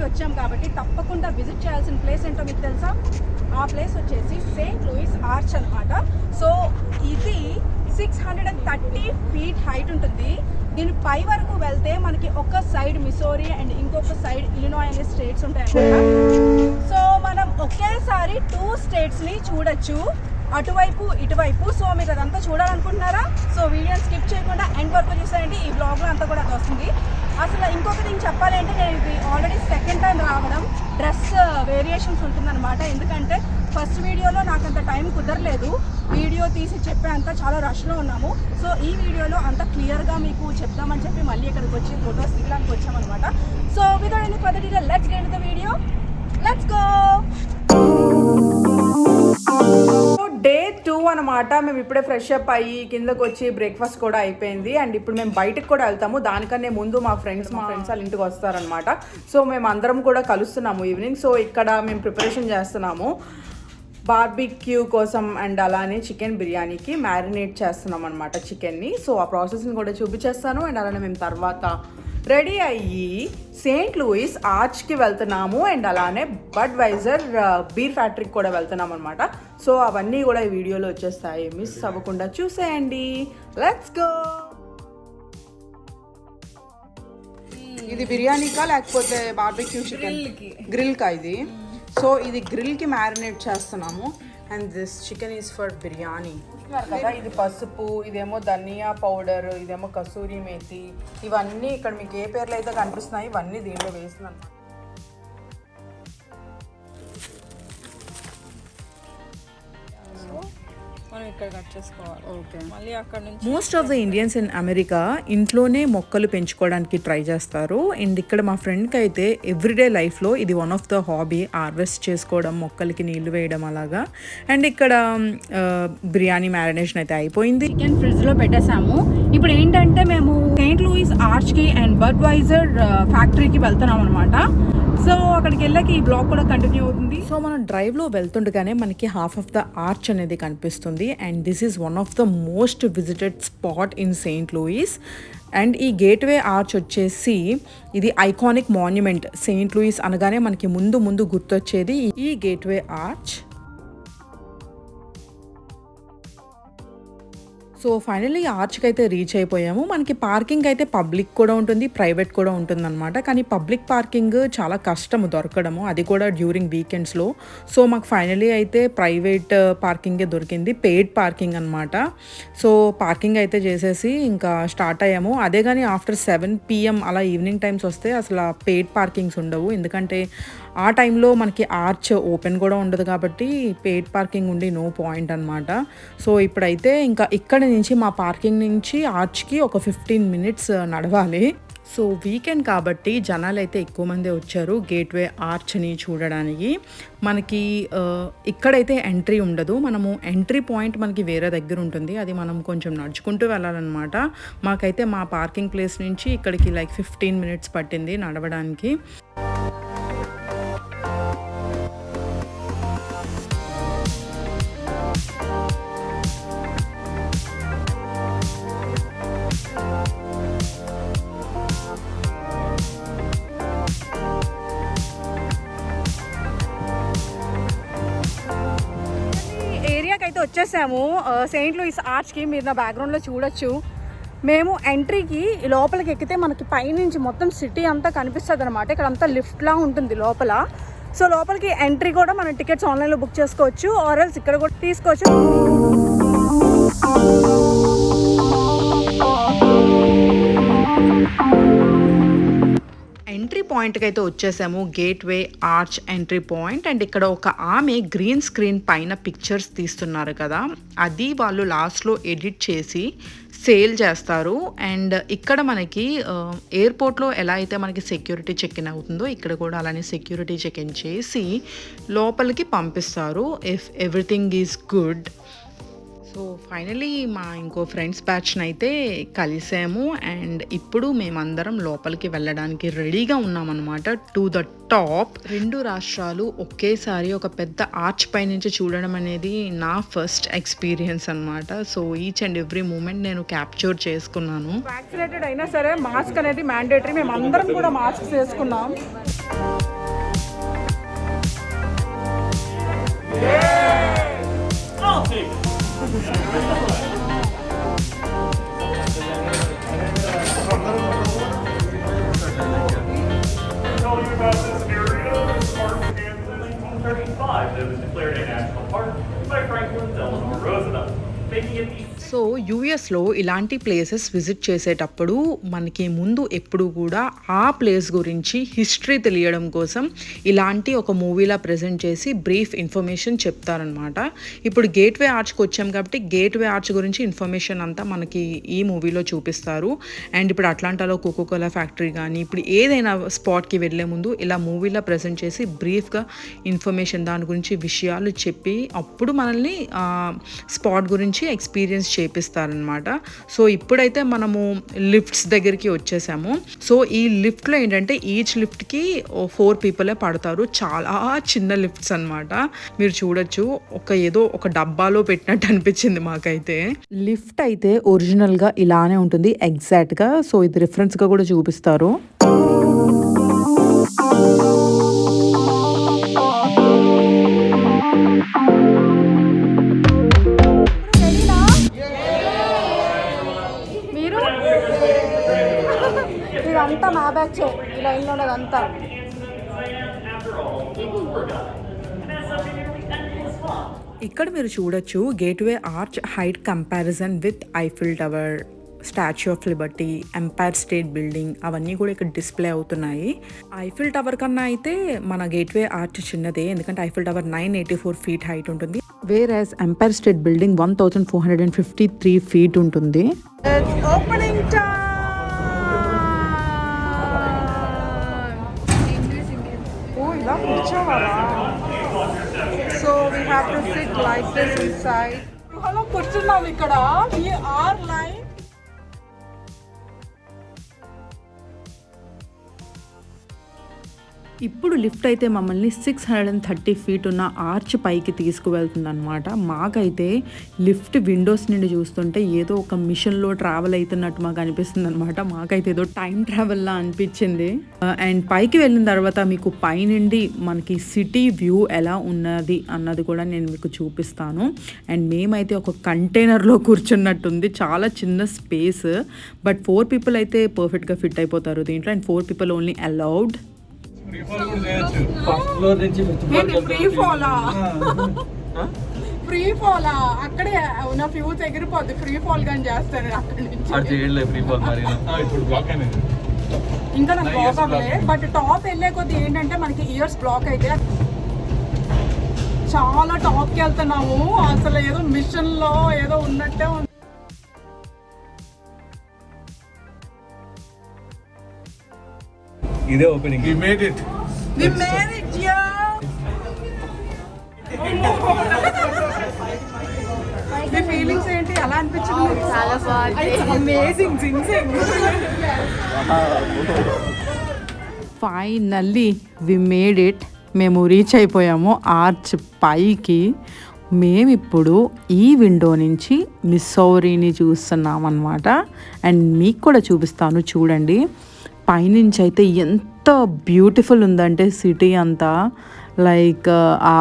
వచ్చాం కాబట్టి తప్పకుండా విజిట్ చేయాల్సిన ప్లేస్ ఏంటో మీకు తెలుసా? ఆ ప్లేస్ వచ్చేసి సెయింట్ లూయిస్ ఆర్చ్ అనమాట. సో ఇది 630 ఫీట్ హైట్ ఉంటుంది. దీని పై వరకు వెళ్తే మనకి ఒక సైడ్ మిసోరీ అండ్ ఇంకొక సైడ్ ఇలినాయ్ అనే స్టేట్స్ ఉంటాయి అన్నమాట. సో మనం ఒకేసారి 2 స్టేట్స్ని చూడొచ్చు, అటువైపు ఇటువైపు. సో మీరు అదంతా చూడాలనుకుంటున్నారా? సో వీడియోని స్కిప్ చేయకుండా ఎండ్ వరకు చూసారంటే ఈ బ్లాగ్లో అంతా కూడా అది వస్తుంది. అసలు ఇంకొకటి నేను చెప్పాలి అంటే, నేను ఇది ఆల్రెడీ సెకండ్ టైం రావడం. డ్రెస్ వేరియేషన్స్ ఉంటుందన్నమాట. ఎందుకంటే ఫస్ట్ వీడియోలో నాకు అంత టైం కుదరలేదు, వీడియో తీసి చెప్పేంత చాలా రష్లో ఉన్నాము. సో ఈ వీడియోలో అంత క్లియర్గా మీకు చెప్దామని చెప్పి మళ్ళీ ఇక్కడికి వచ్చి ఫొటోస్ దిగడానికి వచ్చామన్నమాట. So without any further delay let's get into the video, let's go. Day 2 అనమాట. మేము ఇప్పుడే ఫ్రెష్ అప్ అయ్యి కిందకు వచ్చి బ్రేక్ఫాస్ట్ కూడా అయిపోయింది. అండ్ ఇప్పుడు మేము బయటకు కూడా వెళ్తాము. దానికన్నా ముందు మా ఫ్రెండ్స్ వాళ్ళ ఇంటికి వస్తారనమాట. సో మేము అందరం కూడా కలుస్తున్నాము ఈవినింగ్. సో ఇక్కడ మేము ప్రిపరేషన్ చేస్తున్నాము బార్బిక్యూ కోసం అండ్ అలానే చికెన్ బిర్యానీకి మ్యారినేట్ చేస్తున్నాం అనమాట చికెన్ని. సో ఆ ప్రాసెస్ని కూడా చూపించేస్తాను. అండ్ అలానే మేము తర్వాత రెడీ అయ్యి సెయింట్ లూయిస్ ఆర్చ్కి వెళ్తున్నాము. అండ్ అలానే బడ్వైజర్ బీర్ ఫ్యాక్టరీకి కూడా వెళ్తున్నాం అనమాట. సో అవన్నీ కూడా ఈ వీడియోలో వచ్చేస్తాయి, మిస్ అవ్వకుండా చూసేయండి. Let's go. ఇది బిర్యానీకా లేకపోతే బార్బిక్యూ చికెన్? గ్రిల్కా ఇది. సో ఇది గ్రిల్కి మ్యారినేట్ చేస్తున్నాము. And this chicken is for biryani కదా. ఇది పసుపు, ఇదేమో ధనియా పౌడర్, ఇదేమో కసూరి మేతి, ఇవన్నీ ఇక్కడ మీకు ఏ పేర్లు అయితే కనిపిస్తున్నాయి ఇవన్నీ దీంట్లో వేస్తున్నాను. Most of the Indians in America ఇంట్లోనే మొక్కలు పెంచుకోవడానికి ట్రై చేస్తారు. అండ్ ఇక్కడ మా ఫ్రెండ్కి అయితే ఎవ్రీడే లైఫ్లో ఇది one of the hobby, harvest చేసుకోవడం, మొక్కలకి నీళ్లు వేయడం అలాగా. అండ్ ఇక్కడ బిర్యానీ మ్యారినేషన్ అయితే అయిపోయింది. చికెన్ ఫ్రిడ్జ్లో పెట్టేసాము. ఇప్పుడు ఏంటంటే మేము సెయింట్ లూయిస్ ఆర్చ్కి అండ్ బడ్వైజర్ ఫ్యాక్టరీకి వెళ్తున్నాం అనమాట. సో అక్కడికి వెళ్ళాక ఈ బ్లాగ్ కూడా కంటిన్యూ అవుతుంది. సో మనం డ్రైవ్లో వెళ్తుండగానే మనకి హాఫ్ ఆఫ్ ద ఆర్చ్ అనేది కనిపిస్తుంది. And this is one of the most visited spot in Saint Louis. And ఈ గేట్వే ఆర్చ్ వచ్చేసి ఇది ఐకానిక్ మాన్యుమెంట్. సెయింట్ లూయిస్ అనగానే మనకి ముందు గుర్తొచ్చేది ఈ గేట్వే ఆర్చ్. సో ఫైనల్లీ ఆర్చ్కి అయితే రీచ్ అయిపోయాము. మనకి పార్కింగ్ అయితే పబ్లిక్ కూడా ఉంటుంది, ప్రైవేట్ కూడా ఉంటుంది అనమాట. కానీ పబ్లిక్ పార్కింగ్ చాలా కష్టము దొరకడము, అది కూడా డ్యూరింగ్ వీకెండ్స్లో. సో మాకు ఫైనల్లీ అయితే ప్రైవేట్ పార్కింగే దొరికింది, పెయిడ్ పార్కింగ్ అనమాట. సో పార్కింగ్ అయితే చేసేసి ఇంకా స్టార్ట్ అయ్యాము. అదే కానీ ఆఫ్టర్ 7 PM అలా ఈవినింగ్ టైమ్స్ వస్తే అసలు పెయిడ్ పార్కింగ్స్ ఉండవు. ఎందుకంటే ఆ టైంలో మనకి ఆర్చ్ ఓపెన్ కూడా ఉండదు కాబట్టి పెయిడ్ పార్కింగ్ ఉండి నో పాయింట్ అనమాట. సో ఇప్పుడైతే ఇంకా ఇక్కడ నుంచి మా పార్కింగ్ నుంచి ఆర్చ్కి ఒక 15 minutes నడవాలి. సో వీకెండ్ కాబట్టి జనాలు అయితే ఎక్కువ మంది వచ్చారు గేట్వే ఆర్చ్ని చూడడానికి. మనకి ఇక్కడైతే ఎంట్రీ ఉండదు, మనము ఎంట్రీ పాయింట్ మనకి వేరే దగ్గర ఉంటుంది, అది మనం కొంచెం నడుచుకుంటూ వెళ్ళాలన్నమాట. మాకైతే మా పార్కింగ్ ప్లేస్ నుంచి ఇక్కడికి లైక్ 15 minutes పట్టింది నడవడానికి. అయితే వచ్చేసాము సెయింట్ లూయిస్ ఆర్చ్కి. మీరు నా బ్యాక్గ్రౌండ్లో చూడొచ్చు. మేము ఎంట్రీకి లోపలికి ఎక్కితే మనకి పైనుంచి మొత్తం సిటీ అంతా కనిపిస్తుంది అనమాట. ఇక్కడ అంతా లిఫ్ట్లా ఉంటుంది లోపల. సో లోపలికి ఎంట్రీ కూడా మనం టికెట్స్ ఆన్లైన్లో బుక్ చేసుకోవచ్చు, ఆర్ఎల్స్ ఇక్కడ కూడా తీసుకోవచ్చు. ఎంట్రీ పాయింట్కి అయితే వచ్చేసాము. Gateway arch entry point. And ఇక్కడ ఒక ఆమె గ్రీన్ స్క్రీన్ పైన పిక్చర్స్ తీస్తున్నారు కదా, అది వాళ్ళు లాస్ట్లో ఎడిట్ చేసి సేల్ చేస్తారు. అండ్ ఇక్కడ మనకి ఎయిర్పోర్ట్లో ఎలా అయితే మనకి సెక్యూరిటీ చెక్ ఇన్ అవుతుందో ఇక్కడ కూడా అలానే సెక్యూరిటీ చెక్ ఇన్ చేసి లోపలికి పంపిస్తారు if everything is good. So finally మా ఇంకో ఫ్రెండ్స్ బ్యాచ్ని అయితే కలిసాము. అండ్ ఇప్పుడు మేమందరం లోపలికి వెళ్ళడానికి రెడీగా ఉన్నామన్నమాట టు ద టాప్. 2 రాష్ట్రాలు ఒకేసారి ఒక పెద్ద ఆర్చ్ పై నుంచి చూడడం అనేది నా ఫస్ట్ ఎక్స్పీరియన్స్ అనమాట. So each and every moment నేను క్యాప్చర్ చేసుకున్నాను. వ్యాక్సినేటెడ్ అయినా సరే మాస్క్ అనేది మ్యాండేటరీ. మేము అందరం కూడా మాస్క్ వేసుకున్నాం. సో యూఎస్లో ఇలాంటి ప్లేసెస్ విజిట్ చేసేటప్పుడు మనకి ముందు ఎప్పుడు కూడా ఆ ప్లేస్ గురించి హిస్టరీ తెలియడం కోసం ఇలాంటి ఒక మూవీలా ప్రజెంట్ చేసి బ్రీఫ్ ఇన్ఫర్మేషన్ చెప్తారనమాట. ఇప్పుడు గేట్వే ఆర్చ్కి వచ్చాం కాబట్టి గేట్వే ఆర్చ్ గురించి ఇన్ఫర్మేషన్ అంతా మనకి ఈ మూవీలో చూపిస్తారు. అండ్ ఇప్పుడు అట్లాంటాలో కోకోకోలా ఫ్యాక్టరీ కానీ ఇప్పుడు ఏదైనా స్పాట్కి వెళ్ళే ముందు ఇలా మూవీలో ప్రజెంట్ చేసి బ్రీఫ్గా ఇన్ఫర్మేషన్ దాని గురించి విషయాలు చెప్పి అప్పుడు మనల్ని స్పాట్ గురించి ఎక్స్పీరియన్స్ చేపిస్తారనమాట. సో ఇప్పుడైతే మనము లిఫ్ట్స్ దగ్గరికి వచ్చేసాము. సో ఈ లిఫ్ట్లో ఏంటంటే ఈచ్ లిఫ్ట్కి 4 పీపులే పడతారు. చాలా చిన్న లిఫ్ట్స్ అనమాట. మీరు చూడొచ్చు, ఏదో ఒక డబ్బాలో పెట్టినట్టు అనిపించింది మాకైతే. లిఫ్ట్ అయితే ఒరిజినల్గా ఇలానే ఉంటుంది ఎగ్జాక్ట్గా. సో ఇది రిఫరెన్స్గా కూడా చూపిస్తారు. ఇదంతా మా బ్యాచే, ఈ లైన్లో ఉన్నదంతా. ఇక్కడ మీరు చూడొచ్చు gateway arch height comparison with Eiffel tower, statue of liberty, empire state building అవన్నీ కూడా ఇక్కడ డిస్ప్లే అవుతున్నాయి. ఐఫిల్ టవర్ కన్నా అయితే మన గేట్వే ఆర్చ్ చిన్నదే, ఎందుకంటే ఐఫిల్ టవర్ 984 feet హైట్ ఉంటుంది. Where as Empire state Building 1453 feet ఉంటుంది. Opening time. ఇలా కూర్చోవాలా? So we have to sit like this inside. Hello, కూర్చున్నాం ఇక్కడ. వి ఆర్ లైక్ ఇప్పుడు లిఫ్ట్ అయితే మమ్మల్ని 630 feet ఉన్న ఆర్చ్ పైకి తీసుకువెళ్తుంది అనమాట. మాకైతే లిఫ్ట్ విండోస్ నుండి చూస్తుంటే ఏదో ఒక మిషన్లో ట్రావెల్ అవుతున్నట్టు మాకు అనిపిస్తుంది అనమాట. మాకైతే ఏదో టైం ట్రావెల్లా అనిపించింది. అండ్ పైకి వెళ్ళిన తర్వాత మీకు పైనుండి మనకి సిటీ వ్యూ ఎలా ఉన్నది అన్నది కూడా నేను మీకు చూపిస్తాను. అండ్ మేమైతే ఒక కంటైనర్లో కూర్చున్నట్టుంది. చాలా చిన్న స్పేస్, బట్ 4 people అయితే పర్ఫెక్ట్గా ఫిట్ అయిపోతారు దీంట్లో. And 4 people only allowed. Free fall అక్కడే ఉన్న ఫ్యూజ్ ఎగిరిపోద్ది. ఫ్రీ ఫాల్ గాని చేస్తాను అక్కడి నుంచి. ఇంకా నాకు బ్లాక్ అవ్వలే, బట్ టాప్ వెళ్ళే కొద్ది ఏంటంటే మనకి ఇయర్స్ బ్లాక్ అయితే చాలా టాప్కి వెళ్తున్నాము. అసలు ఏదో మిషన్ లో ఏదో ఉన్నట్టే ఉంది. ఇదే opening. We made it, yeah. మీ ఫీలింగ్స్ ఏంటి? ఎలా అనిపించింది? చాలా బాగుంది. అమేజింగ్. జింగ్ ఫైనల్లీ వి మేడ్ ఇట్. మేము రీచ్ అయిపోయాము ఆర్చ్ పైకి. మేమిప్పుడు ఈ విండో నుంచి మిస్సౌరీని చూస్తున్నాం అన్నమాట. అండ్ మీకు కూడా చూపిస్తాను చూడండి. పైనుంచి అయితే ఎంత బ్యూటిఫుల్ ఉందంటే సిటీ అంతా, లైక్ ఆ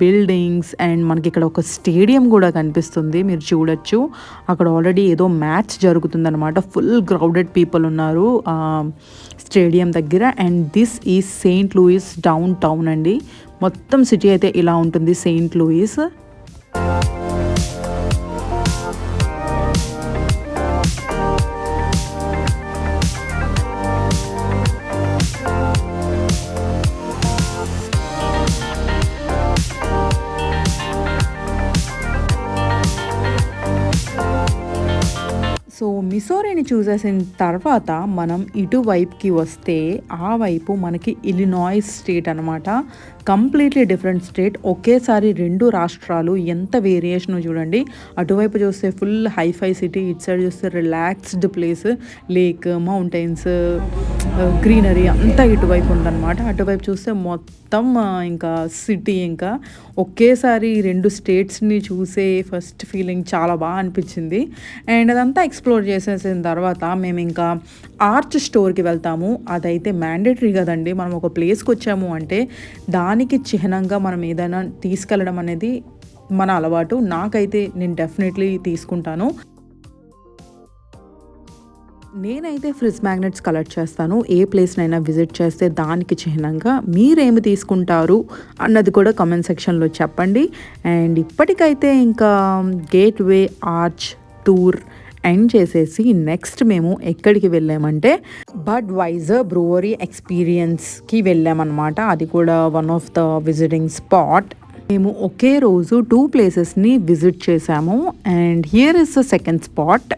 బిల్డింగ్స్. అండ్ మనకి ఇక్కడ ఒక స్టేడియం కూడా కనిపిస్తుంది, మీరు చూడొచ్చు. అక్కడ ఆల్రెడీ ఏదో మ్యాచ్ జరుగుతుందన్నమాట. ఫుల్ క్రౌడెడ్ పీపుల్ ఉన్నారు స్టేడియం దగ్గర. And this is Saint Louis downtown అండి. మొత్తం సిటీ అయితే ఇలా ఉంటుంది సెయింట్ లూయిస్. మిసోరీని చూసేసిన తర్వాత మనం ఇటువైపుకి వస్తే ఆ వైపు మనకి ఇలినాయిస్ స్టేట్ అనమాట. Completely different state. ఒకేసారి 2 రాష్ట్రాలు ఎంత వేరియేషన్ చూడండి. అటువైపు చూస్తే ఫుల్ హైఫై సిటీ, ఇటు సైడ్ చూస్తే relaxed place, lake, mountains, greenery అంతా ఇటువైపు ఉందన్నమాట. అటువైపు చూస్తే మొత్తం ఇంకా సిటీ. ఇంకా ఒకేసారి 2 స్టేట్స్ని చూసే ఫస్ట్ ఫీలింగ్ చాలా బాగా అనిపించింది. అండ్ అదంతా ఎక్స్ప్లోర్ చేసేసిన తర్వాత మేము ఇంకా ఆర్చ్ స్టోర్కి వెళ్తాము. అదైతే మ్యాండేటరీ కదండి. మనం ఒక ప్లేస్కి వచ్చాము అంటే దానికి చిహ్నంగా మనం ఏదైనా తీసుకెళ్ళడం అనేది మన అలవాటు. నాకైతే నేను డెఫినెట్లీ తీసుకుంటాను. నేనైతే ఫ్రిజ్ మ్యాగ్నెట్స్ కలెక్ట్ చేస్తాను. ఏ ప్లేస్నైనా విజిట్ చేస్తే దానికి చిహ్నంగా మీరేమి తీసుకుంటారు అన్నది కూడా కామెంట్ సెక్షన్లో చెప్పండి. అండ్ ఇప్పటికైతే ఇంకా గేట్వే ఆర్చ్ టూర్ ఎండ్ చేసేసి నెక్స్ట్ మేము ఎక్కడికి వెళ్ళామంటే బడ్వైజర్ బ్రూవరీ ఎక్స్పీరియన్స్కి వెళ్ళామన్నమాట. అది కూడా one of the visiting spot. మేము ఒకే రోజు 2 ప్లేసెస్ని విజిట్ చేసాము. And here is the second spot.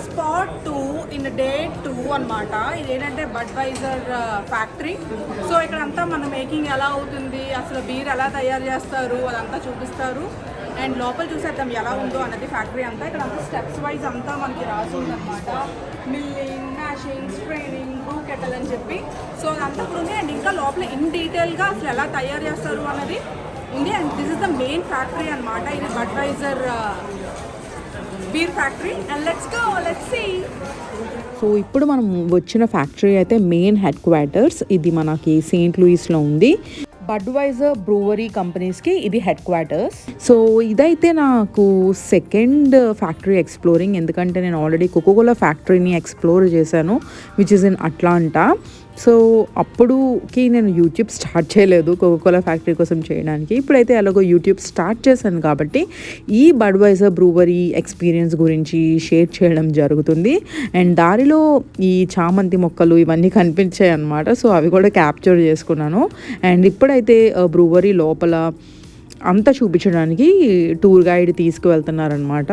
Spot 2 in day 2 అనమాట. ఇదేంటంటే బడ్వైజర్ ఫ్యాక్టరీ. సో ఇక్కడంతా మన మేకింగ్ ఎలా అవుతుంది, అసలు బీర్ ఎలా తయారు చేస్తారు అదంతా చూపిస్తారు. అండ్ లోపల చూసేద్దాం ఎలా ఉందో అన్నది ఫ్యాక్టరీ అంతా. ఇక్కడ అంతా స్టెప్స్ వైజ్ అంతా మనకి రాసి ఉందన్నమాట. మిల్లింగ్, మ్యాషింగ్, స్ట్రైనింగ్, బ్రూ కెటల్ అని చెప్పి. సో అదంతా కూడా ఉంది. అండ్ ఇంకా లోపల ఇన్ డీటెయిల్గా అసలు ఎలా తయారు చేస్తారు అన్నది ఉంది. And this is the main factory అనమాట. ఇది Budweiser beer factory. And let's see. So ఇప్పుడు మనం వచ్చిన ఫ్యాక్టరీ అయితే మెయిన్ హెడ్ క్వార్టర్స్. ఇది మనకి సెయింట్ లూయిస్లో ఉంది. బడ్వైజర్ బ్రూవరీ కంపెనీస్కి ఇది హెడ్ క్వార్టర్స్. సో ఇదైతే నాకు సెకండ్ ఫ్యాక్టరీ ఎక్స్ప్లోరింగ్. ఎందుకంటే నేను ఆల్రెడీ కోకోకోలా ఫ్యాక్టరీని ఎక్స్ప్లోర్ చేశాను, which is in Atlanta. So అప్పుడుకి నేను యూట్యూబ్ స్టార్ట్ చేయలేదు కోకోకోలా ఫ్యాక్టరీ కోసం చేయడానికి. ఇప్పుడైతే అలాగో యూట్యూబ్ స్టార్ట్ చేశాను కాబట్టి ఈ బడ్వైజర్ బ్రూవరీ ఎక్స్పీరియన్స్ గురించి షేర్ చేయడం జరుగుతుంది. అండ్ దారిలో ఈ చామంతి మొక్కలు ఇవన్నీ కనిపించాయి అన్నమాట. సో అవి కూడా క్యాప్చర్ చేసుకున్నాను. అండ్ ఇప్పుడైతే బ్రూవరీ లోపల అంతా చూపించడానికి టూర్ గైడ్ తీసుకువెళ్తున్నారనమాట.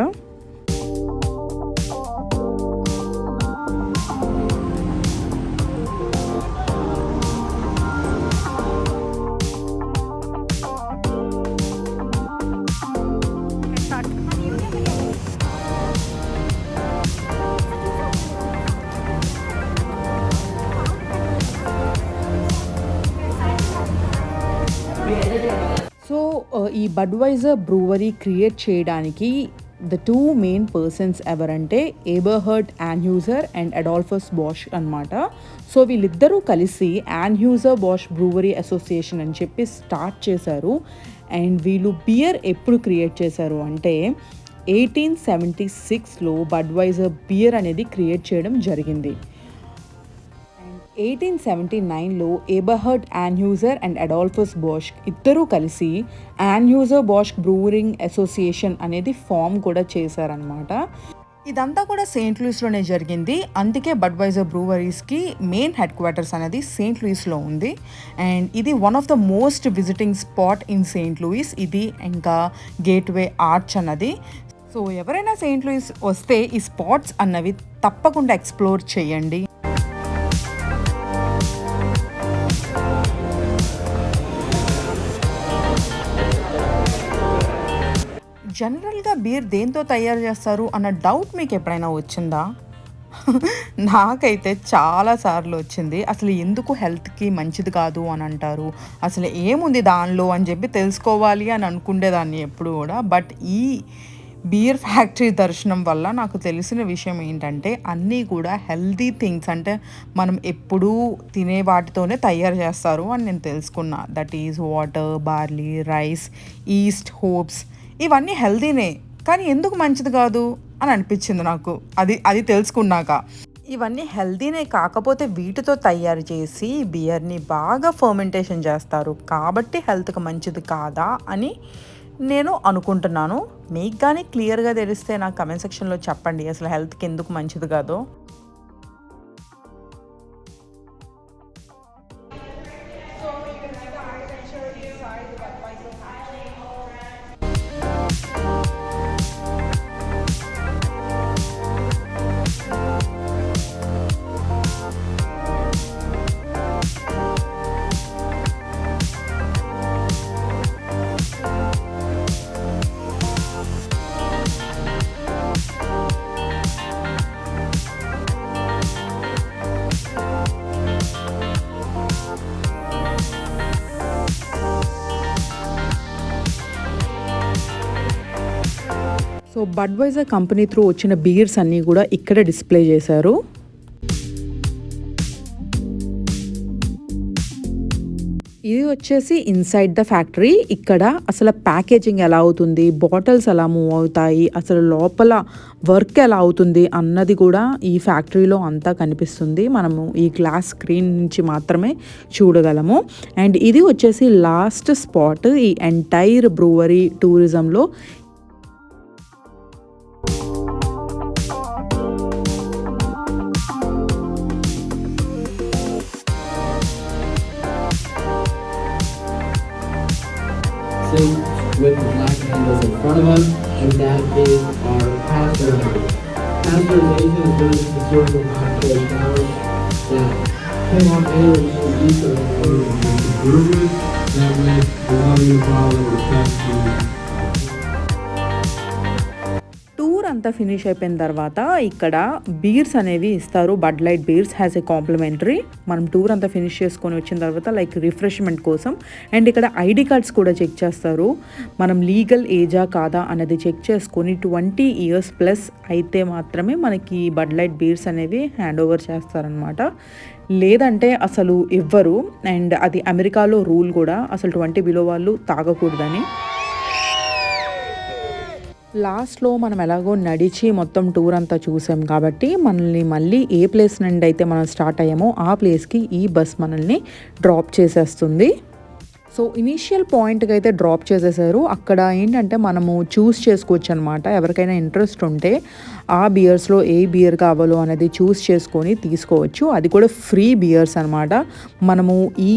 సో ఈ బడ్వైజర్ బ్రూవరీ క్రియేట్ చేయడానికి ద 2 మెయిన్ పర్సన్స్ ఎవరంటే ఎబర్హర్డ్ యాన్హ్యూజర్ అండ్ అడాల్ఫస్ బాష్ అనమాట. సో వీళ్ళిద్దరూ కలిసి యాన్హ్యూజర్ బాష్ బ్రూవరీ అసోసియేషన్ అని చెప్పి స్టార్ట్ చేశారు. అండ్ వీళ్ళు బియర్ ఎప్పుడు క్రియేట్ చేశారు అంటే 1876లో బడ్వైజర్ బియర్ అనేది క్రియేట్ చేయడం జరిగింది. 1879లో ఎబర్హర్డ్ యాన్హ్యూజర్ అండ్ అడాల్ఫస్ బాష్ ఇద్దరూ కలిసి యాన్హ్యూజర్ బాష్ బ్రూవరింగ్ అసోసియేషన్ అనేది ఫామ్ కూడా చేశారనమాట. ఇదంతా కూడా సెయింట్ లూయిస్లోనే జరిగింది. అందుకే బడ్వైజర్ బ్రూవరీస్కి మెయిన్ హెడ్ క్వార్టర్స్ అనేది సెయింట్ లూయిస్లో ఉంది. అండ్ ఇది one of the most visiting spot in Saint Louis. ఇది ఇంకా గేట్వే ఆర్చ్ అన్నది. సో ఎవరైనా సెయింట్ లూయిస్ వస్తే ఈ స్పాట్స్ అన్నవి తప్పకుండా ఎక్స్ప్లోర్ చేయండి. జనరల్గా బీర్ దేంతో తయారు చేస్తారు అన్న డౌట్ మీకు ఎప్పుడైనా వచ్చిందా? నాకైతే చాలాసార్లు వచ్చింది. అసలు ఎందుకు హెల్త్కి మంచిది కాదు అని అంటారు, అసలు ఏముంది దానిలో అని చెప్పి తెలుసుకోవాలి అని అనుకునేదాన్ని ఎప్పుడు కూడా. బట్ ఈ బీర్ ఫ్యాక్టరీ దర్శనం వల్ల నాకు తెలిసిన విషయం ఏంటంటే అన్నీ కూడా హెల్తీ థింగ్స్, అంటే మనం ఎప్పుడూ తినే వాటితోనే తయారు చేస్తారు అని నేను తెలుసుకున్నా. That is water, barley, rice, east, hopes, ఇవన్నీ హెల్తీనే. కానీ ఎందుకు మంచిది కాదు అని అనిపించింది నాకు అది తెలుసుకున్నాక. ఇవన్నీ హెల్తీనే, కాకపోతే వీటితో తయారు చేసి బియర్ని బాగా ఫర్మెంటేషన్ చేస్తారు కాబట్టి హెల్త్కి మంచిది కాదా అని నేను అనుకుంటున్నాను. మీకు కానీ క్లియర్గా తెలిస్తే నాకు కమెంట్ సెక్షన్లో చెప్పండి అసలు హెల్త్కి ఎందుకు మంచిది కాదో. సో బడ్వైజర్ కంపెనీ త్రూ వచ్చిన బీర్స్ అన్నీ కూడా ఇక్కడ డిస్ప్లే చేశారు. ఇది వచ్చేసి ఇన్సైడ్ ద ఫ్యాక్టరీ. ఇక్కడ అసలు ప్యాకేజింగ్ ఎలా అవుతుంది, బాటిల్స్ ఎలా మూవ్ అవుతాయి, అసలు లోపల వర్క్ ఎలా అవుతుంది అన్నది కూడా ఈ ఫ్యాక్టరీలో అంతా కనిపిస్తుంది. మనము ఈ గ్లాస్ స్క్రీన్ నుంచి మాత్రమే చూడగలము. అండ్ ఇది వచ్చేసి లాస్ట్ స్పాట్ ఈ ఎంటైర్ బ్రూవరీ టూరిజంలో. With the black handles in front of us, and that is our pasteurization. Pasteurization is really just a series of hot-cold showers that came off anywhere you can use it for improvement. That way, we're not going to bother with pasteurization. Tour అంతా finish అయిపోయిన తర్వాత ఇక్కడ beers అనేవి ఇస్తారు. Bud Light beers has a complimentary. మనం tour అంతా finish చేసుకొని వచ్చిన తర్వాత లైక్ రిఫ్రెష్మెంట్ కోసం. అండ్ ఇక్కడ ఐడి కార్డ్స్ కూడా చెక్ చేస్తారు. మనం లీగల్ ఏజా కాదా అనేది చెక్ చేసుకొని 20 years ప్లస్ అయితే మాత్రమే మనకి బడ్ లైట్ బీర్స్ అనేవి హ్యాండ్ ఓవర్ చేస్తారనమాట. లేదంటే అసలు ఇవ్వరు. అండ్ అది అమెరికాలో రూల్ కూడా, అసలు 20 బిలో వాళ్ళు తాగకూడదని. లాస్ట్లో మనం ఎలాగో నడిచి మొత్తం టూర్ అంతా చూసాం కాబట్టి మనల్ని మళ్ళీ ఏ ప్లేస్ నుండి అయితే మనం స్టార్ట్ అయ్యామో ఆ ప్లేస్కి ఈ బస్ మనల్ని డ్రాప్ చేసేస్తుంది. సో ఇనీషియల్ పాయింట్కి అయితే డ్రాప్ చేసేసారు. అక్కడ ఏంటంటే మనము చూస్ చేసుకోవచ్చు అనమాట. ఎవరికైనా ఇంట్రెస్ట్ ఉంటే ఆ బియర్స్లో ఏ బియర్ కావాలో అనేది చూస్ చేసుకొని తీసుకోవచ్చు. అది కూడా ఫ్రీ బియర్స్ అనమాట. మనము ఈ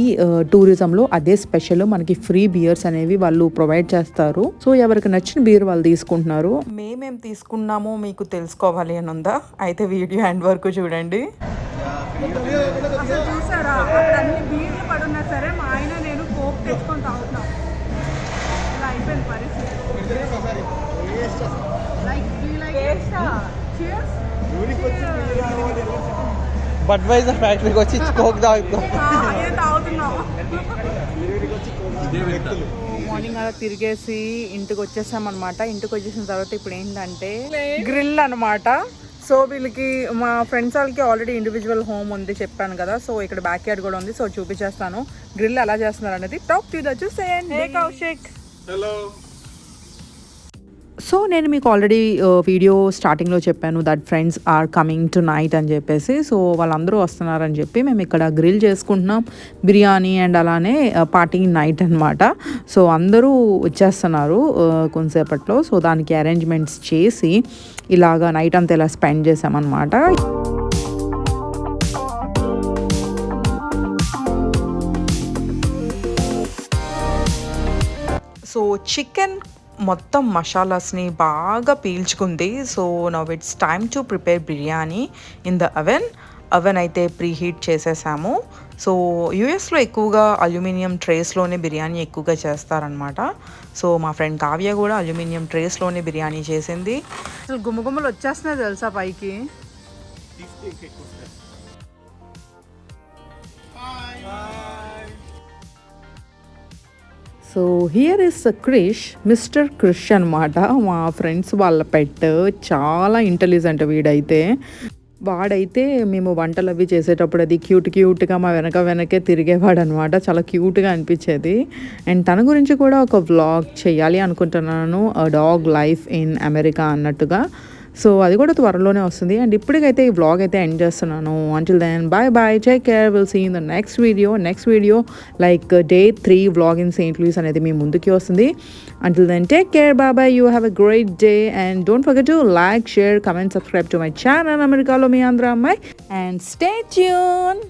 టూరిజంలో అదే స్పెషల్, మనకి ఫ్రీ బియర్స్ అనేవి వాళ్ళు ప్రొవైడ్ చేస్తారు. సో ఎవరికి నచ్చిన బియర్ వాళ్ళు తీసుకుంటున్నారు. మేమేం తీసుకున్నామో మీకు తెలుసుకోవాలి అని ఉందా? అయితే వీడియో ఎండ్ వరకు చూడండి. అసలు చూసారా, అక్కడ అన్ని బీర్లు పడున్నా సరే మా ఆయన నేను కోక్ తెచ్చుకొని తాగుతాం. ఇలా అయిపోయింది పరిస్థితి. బడ్వైజర్ ఫ్యాక్టరీకి వచ్చి కోక్ తాగుతాం. మార్నింగ్ అలా తిరిగేసి ఇంటికి వచ్చేసామన్నమాట. ఇంటికి వచ్చేసిన తర్వాత ఇప్పుడు ఏంటంటే గ్రిల్ అనమాట. సో వీళ్ళకి మా ఫ్రెండ్స్ వాళ్ళకి ఆల్రెడీ ఇండివిజువల్ హోమ్ ఉంది చెప్పాను కదా. సో ఇక్కడ బ్యాక్ యార్డ్ కూడా ఉంది. సో చూపించేస్తాను గ్రిల్ ఎలా చేస్తున్నారు అనేది. టాప్ టు ద చూసేయండి. కౌశిక్, హలో. సో నేను మీకు ఆల్రెడీ వీడియో స్టార్టింగ్లో చెప్పాను that friends are coming tonight అని చెప్పేసి. సో వాళ్ళందరూ వస్తున్నారని చెప్పి మేము ఇక్కడ గ్రిల్ చేసుకుంటున్నాం, బిర్యానీ అండ్ అలానే పార్టీ నైట్ అనమాట. సో అందరూ వచ్చేస్తున్నారు కొంతసేపట్లో. సో దానికి అరేంజ్మెంట్స్ చేసి ఇలాగా నైట్ అంతా ఇలా స్పెండ్ చేసామన్నమాట. సో చికెన్ మొత్తం మసాలాస్ని బాగా పీల్చుకుంది. So now it's time to prepare biryani in the oven అయితే ప్రీ హీట్ చేసేసాము. సో యూఎస్లో ఎక్కువగా అల్యూమినియం ట్రేస్లోనే బిర్యానీ ఎక్కువగా చేస్తారనమాట. సో మా ఫ్రెండ్ కావ్య కూడా అల్యూమినియం ట్రేస్లోనే బిర్యానీ చేసింది. అసలు గుమ్మగుమ్మలు వచ్చేస్తున్నాయి తెలుసా పైకి. So here is Krish, mister Krish అనమాట. మా ఫ్రెండ్స్ వాళ్ళ పెట్. చాలా ఇంటెలిజెంట్ వీడైతే. వాడైతే మేము వంటలు అవి చేసేటప్పుడు అది క్యూట్గా మా వెనకే తిరిగేవాడు అనమాట. చాలా క్యూట్గా అనిపించేది. అండ్ తన గురించి కూడా ఒక వ్లాగ్ చేయాలి అనుకుంటున్నాను, డాగ్ లైఫ్ ఇన్ అమెరికా అన్నట్టుగా. సో అది కూడా త్వరలోనే వస్తుంది. అండ్ ఇప్పటికైతే ఈ వ్లాగ్ అయితే ఎండ్ చేస్తున్నాను. Until then bye, take care, will see in the next video like Day 3 vlog in Saint Louis అనేది మీ ముందుకి వస్తుంది. Until then take care, bye, you have a great day and don't forget to like, share, comment, subscribe to my channel అమెరికాలో మీ ఆంధ్ర అమ్మాయి and stay tune.